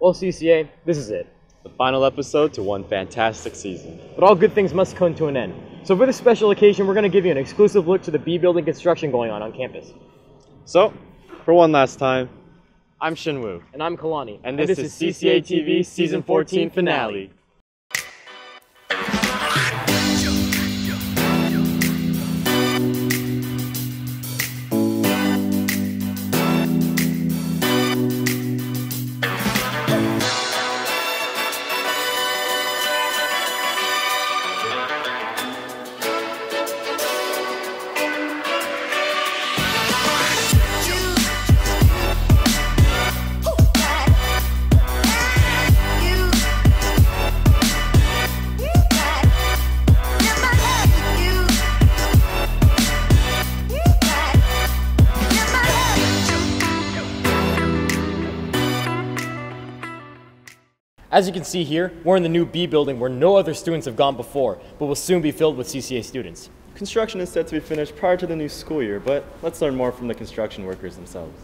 Well, CCA, this is it. The final episode to one fantastic season. But all good things must come to an end. So for this special occasion, we're going to give you an exclusive look to the B building construction going on campus. So, for one last time, I'm Shinwoo. And I'm Kalani. And this is CCA-TV Season 14 Finale. As you can see here, we're in the new B building where no other students have gone before, but will soon be filled with CCA students. Construction is set to be finished prior to the new school year, but let's learn more from the construction workers themselves.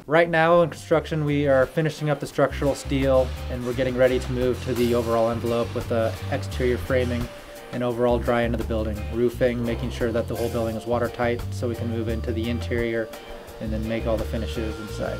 Right now in construction, we are finishing up the structural steel and we're getting ready to move to the overall envelope with the exterior framing and overall dry end of the building. Roofing, making sure that the whole building is watertight so we can move into the interior and then make all the finishes inside.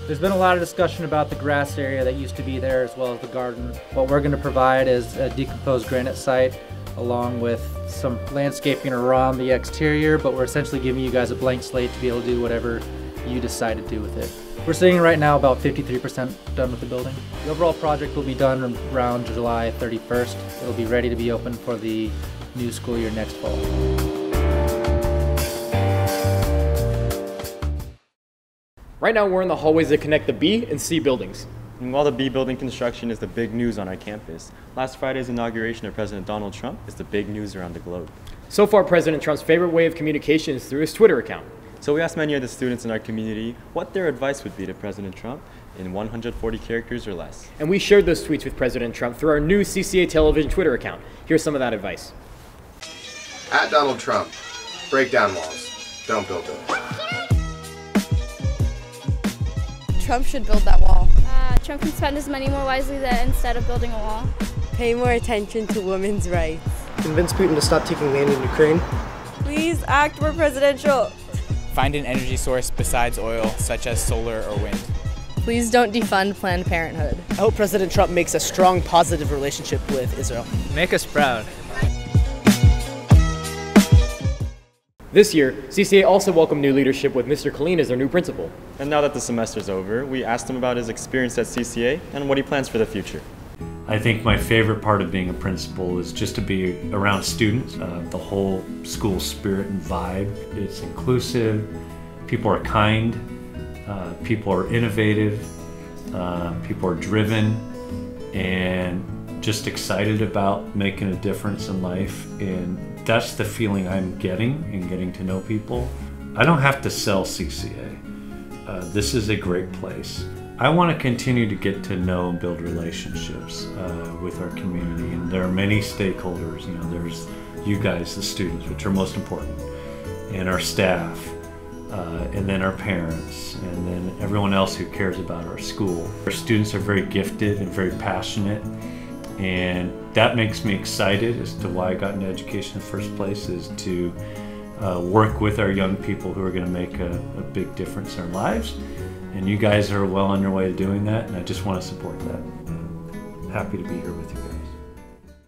There's been a lot of discussion about the grass area that used to be there as well as the garden. What we're going to provide is a decomposed granite site along with some landscaping around the exterior, but we're essentially giving you guys a blank slate to be able to do whatever you decide to do with it. We're sitting right now about 53% done with the building. The overall project will be done around July 31st. It'll be ready to be open for the new school year next fall. Right now we're in the hallways that connect the B and C buildings. And while the B building construction is the big news on our campus, last Friday's inauguration of President Donald Trump is the big news around the globe. So far, President Trump's favorite way of communication is through his Twitter account. So we asked many of the students in our community what their advice would be to President Trump in 140 characters or less. And we shared those tweets with President Trump through our new CCA television Twitter account. Here's some of that advice. At Donald Trump, break down walls, don't build them. Trump should build that wall. Trump can spend his money more wisely instead of building a wall. Pay more attention to women's rights. Convince Putin to stop taking land in Ukraine. Please act more presidential. Find an energy source besides oil, such as solar or wind. Please don't defund Planned Parenthood. I hope President Trump makes a strong, positive relationship with Israel. Make us proud. This year, CCA also welcomed new leadership with Mr. Colleen as their new principal. And now that the semester's over, we asked him about his experience at CCA and what he plans for the future. I think my favorite part of being a principal is just to be around students, the whole school spirit and vibe. It's inclusive, people are kind, people are innovative, people are driven, and just excited about making a difference in life. And that's the feeling I'm getting in getting to know people. I don't have to sell CCA. This is a great place. I want to continue to get to know and build relationships with our community, and there are many stakeholders. You know, there's you guys, the students, which are most important, and our staff, and then our parents, and then everyone else who cares about our school. Our students are very gifted and very passionate, and that makes me excited as to why I got into education in the first place, is to work with our young people who are going to make a big difference in our lives. And you guys are well on your way to doing that, and I just want to support that. I'm happy to be here with you guys.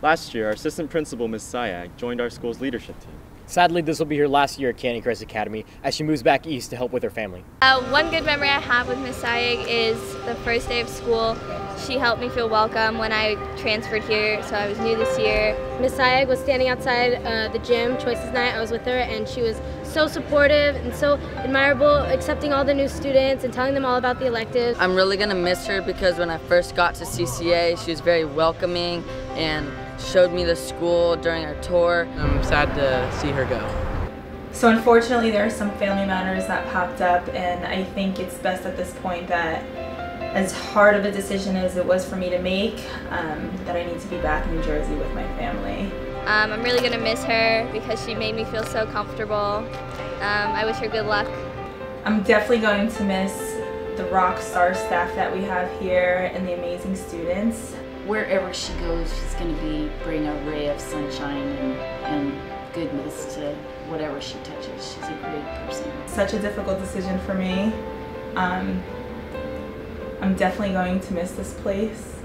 Last year, our assistant principal, Ms. Sayag, joined our school's leadership team. Sadly, this will be her last year at Canyon Crest Academy as she moves back east to help with her family. One good memory I have with Miss Sayag is the first day of school. She helped me feel welcome when I transferred here, so I was new this year. Miss Sayag was standing outside the gym, Choices Night. I was with her, and she was so supportive and so admirable, accepting all the new students and telling them all about the electives. I'm really going to miss her because when I first got to CCA, she was very welcoming and showed me the school during our tour. I'm sad to see her go. So unfortunately there are some family matters that popped up, and I think it's best at this point that, as hard of a decision as it was for me to make, that I need to be back in New Jersey with my family. I'm really going to miss her because she made me feel so comfortable. I wish her good luck. I'm definitely going to miss the rock star staff that we have here and the amazing students. Wherever she goes, she's going to bring a ray of sunshine and goodness to whatever she touches. She's a great person. Such a difficult decision for me. I'm definitely going to miss this place.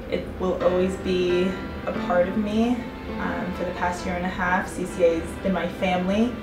It will always be a part of me. For the past year and a half, CCA has been my family,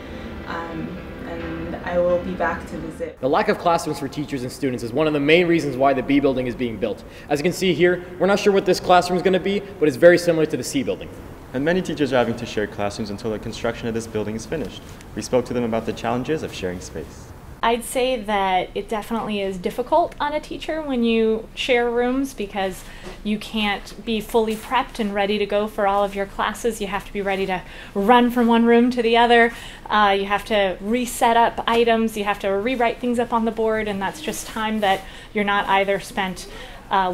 and I will be back to visit. The lack of classrooms for teachers and students is one of the main reasons why the B building is being built. As you can see here, we're not sure what this classroom is going to be, but it's very similar to the C building. And many teachers are having to share classrooms until the construction of this building is finished. We spoke to them about the challenges of sharing space. I'd say that it definitely is difficult on a teacher when you share rooms because you can't be fully prepped and ready to go for all of your classes. You have to be ready to run from one room to the other. You have to reset up items. You have to rewrite things up on the board, and that's just time that you're not either spent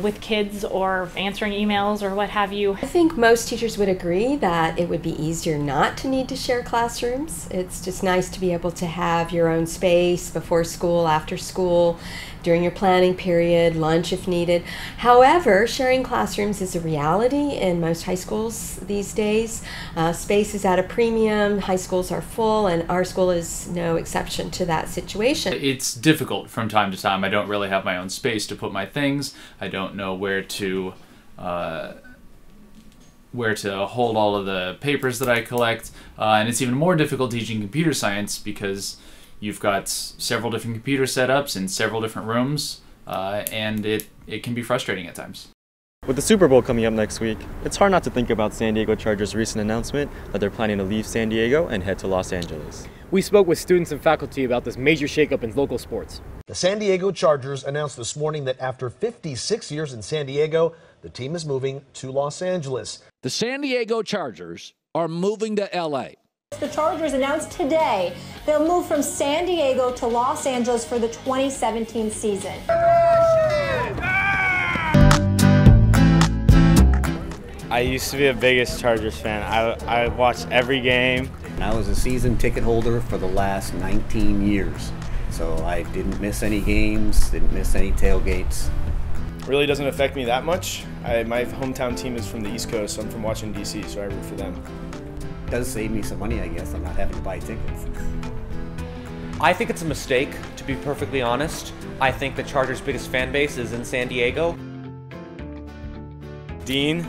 with kids or answering emails or what have you. I think most teachers would agree that it would be easier not to need to share classrooms. It's just nice to be able to have your own space before school, after school, during your planning period, lunch if needed. However, sharing classrooms is a reality in most high schools these days. Space is at a premium, high schools are full, and our school is no exception to that situation. It's difficult from time to time. I don't really have my own space to put my things. I don't know where to hold all of the papers that I collect, and it's even more difficult teaching computer science because you've got several different computer setups in several different rooms, and it can be frustrating at times. With the Super Bowl coming up next week, it's hard not to think about San Diego Chargers' recent announcement that they're planning to leave San Diego and head to Los Angeles. We spoke with students and faculty about this major shakeup in local sports. The San Diego Chargers announced this morning that after 56 years in San Diego, the team is moving to Los Angeles. The San Diego Chargers are moving to LA. The Chargers announced today they'll move from San Diego to Los Angeles for the 2017 season. I used to be the biggest Chargers fan. I watched every game. I was a season ticket holder for the last 19 years. So I didn't miss any games, didn't miss any tailgates. Really doesn't affect me that much. My hometown team is from the East Coast, so I'm from Washington, D.C., so I root for them. It does save me some money, I guess. I'm not having to buy tickets. I think it's a mistake, to be perfectly honest. I think the Chargers' biggest fan base is in San Diego. Dean,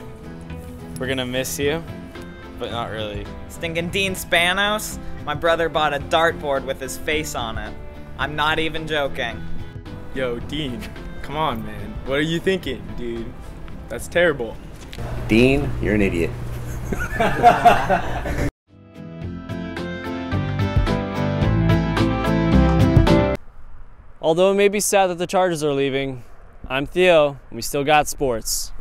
we're gonna miss you, but not really. Stinking Dean Spanos? My brother bought a dartboard with his face on it. I'm not even joking. Yo, Dean, come on, man. What are you thinking, dude? That's terrible. Dean, you're an idiot. Although it may be sad that the Chargers are leaving, I'm Theo, and we still got sports.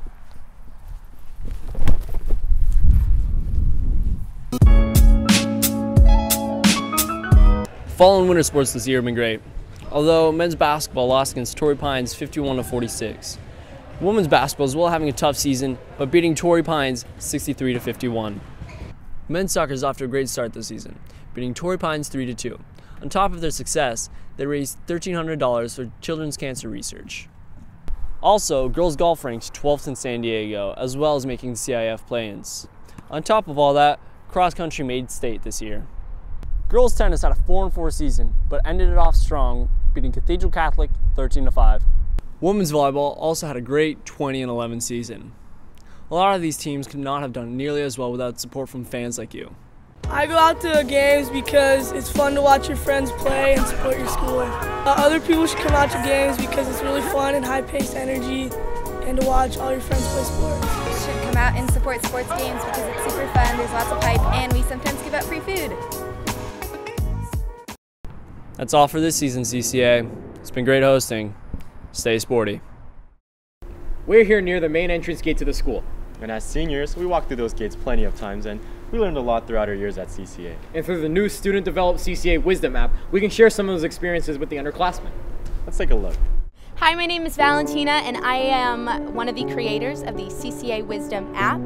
Fall and winter sports this year have been great. Although men's basketball lost against Torrey Pines 51-46. Women's basketball is well having a tough season, but beating Torrey Pines 63-51. Men's soccer is off to a great start this season, beating Torrey Pines 3-2. On top of their success, they raised $1,300 for children's cancer research. Also, girls golf ranked 12th in San Diego, as well as making CIF play-ins. On top of all that, cross country made state this year. Girls tennis had a 4-4 season, but ended it off strong, beating Cathedral Catholic 13-5. Women's volleyball also had a great 20-11 season. A lot of these teams could not have done nearly as well without support from fans like you. I go out to games because it's fun to watch your friends play and support your school. Other people should come out to games because it's really fun and high-paced energy and to watch all your friends play sports. You should come out and support sports games because it's super fun, there's lots of hype, and we sometimes give out free food. That's all for this season, CCA. It's been great hosting. Stay sporty. We're here near the main entrance gate to the school. And as seniors, we walked through those gates plenty of times, and we learned a lot throughout our years at CCA. And through the new student-developed CCA Wisdom Map, we can share some of those experiences with the underclassmen. Let's take a look. Hi, my name is Valentina, and I am one of the creators of the CCA Wisdom app.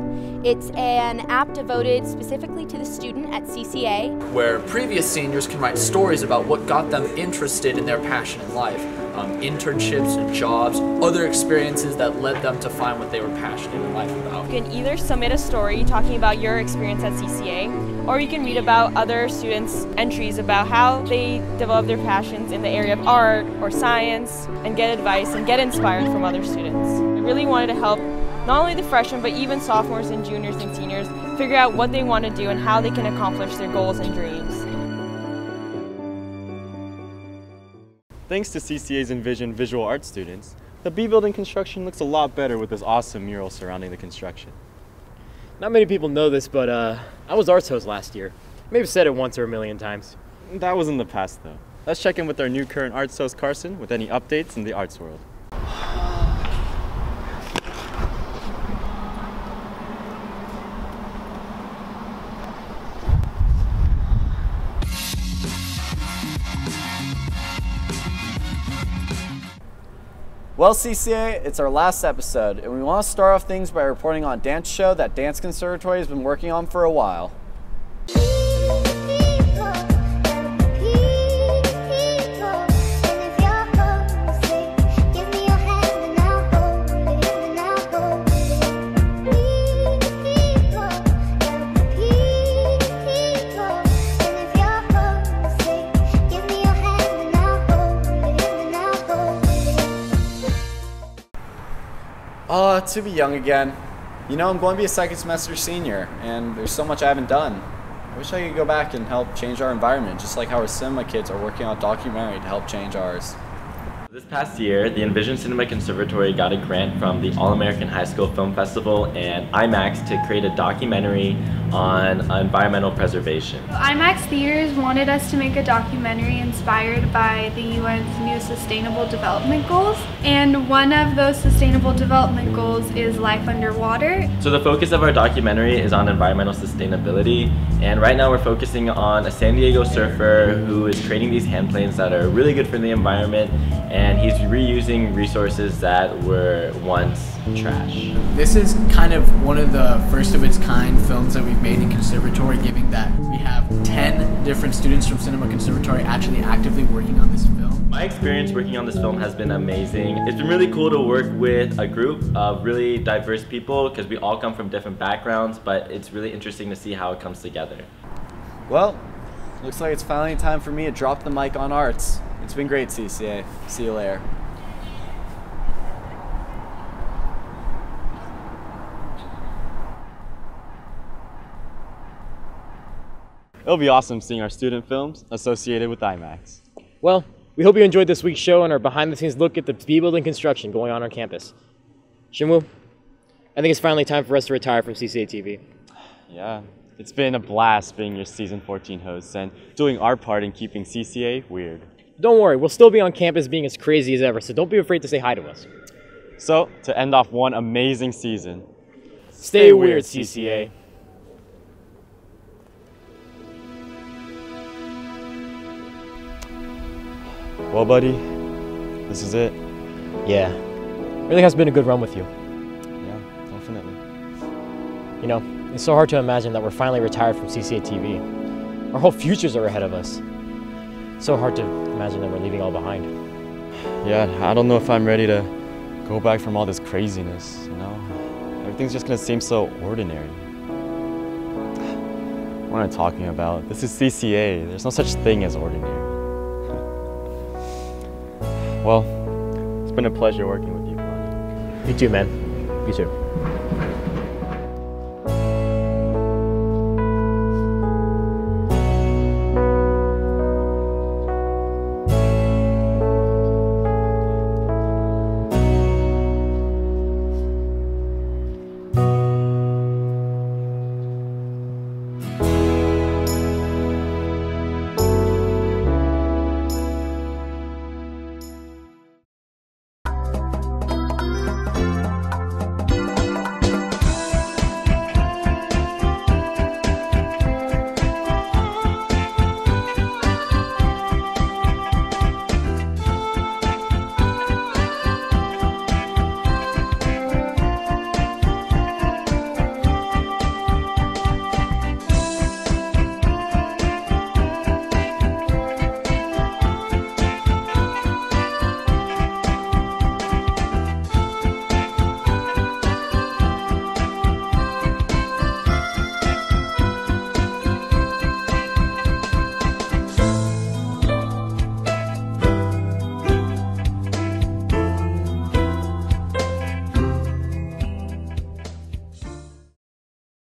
It's an app devoted specifically to the student at CCA, where previous seniors can write stories about what got them interested in their passion in life. Internships, jobs, other experiences that led them to find what they were passionate in life about. You can either submit a story talking about your experience at CCA, or you can read about other students' entries about how they develop their passions in the area of art or science, and get advice and get inspired from other students. I really wanted to help not only the freshmen, but even sophomores and juniors and seniors figure out what they want to do and how they can accomplish their goals and dreams. Thanks to CCA's Envision visual arts students, the B building construction looks a lot better with this awesome mural surrounding the construction. Not many people know this, but I was arts host last year. Maybe I've said it once or a million times. That was in the past though. Let's check in with our new current arts host Carson with any updates in the arts world. Well, CCA, it's our last episode, and we want to start off things by reporting on a dance show that Dance Conservatory has been working on for a while. To be young again. You know, I'm going to be a second semester senior, and there's so much I haven't done. I wish I could go back and help change our environment, just like how our cinema kids are working on a documentary to help change ours. This past year, the Envision Cinema Conservatory got a grant from the All-American High School Film Festival and IMAX to create a documentary on environmental preservation. IMAX Theaters wanted us to make a documentary inspired by the UN's new Sustainable Development Goals, and one of those Sustainable Development Goals is life underwater. So the focus of our documentary is on environmental sustainability, and right now we're focusing on a San Diego surfer who is creating these hand planes that are really good for the environment, and he's reusing resources that were once trash. This is kind of one of the first of its kind films that we've made in conservatory, given that we have 10 different students from Cinema Conservatory actually actively working on this film. My experience working on this film has been amazing. It's been really cool to work with a group of really diverse people because we all come from different backgrounds, but it's really interesting to see how it comes together. Well, looks like it's finally time for me to drop the mic on arts. It's been great, CCA. See you later. It'll be awesome seeing our student films associated with IMAX. Well, we hope you enjoyed this week's show and our behind-the-scenes look at the B building construction going on campus. Shinwoo, I think it's finally time for us to retire from CCA-TV. Yeah, it's been a blast being your season 14 hosts and doing our part in keeping CCA weird. Don't worry, we'll still be on campus being as crazy as ever, so don't be afraid to say hi to us. So, to end off one amazing season, stay weird, CCA. Well, buddy, this is it. Yeah, really has been a good run with you. Yeah, definitely. You know, it's so hard to imagine that we're finally retired from CCA-TV. Our whole futures are ahead of us. So hard to imagine that we're leaving all behind. Yeah, I don't know if I'm ready to go back from all this craziness, you know? Everything's just gonna seem so ordinary. What am I talking about? This is CCA. There's no such thing as ordinary. Well, it's been a pleasure working with you, Ronnie. You too, man. You too.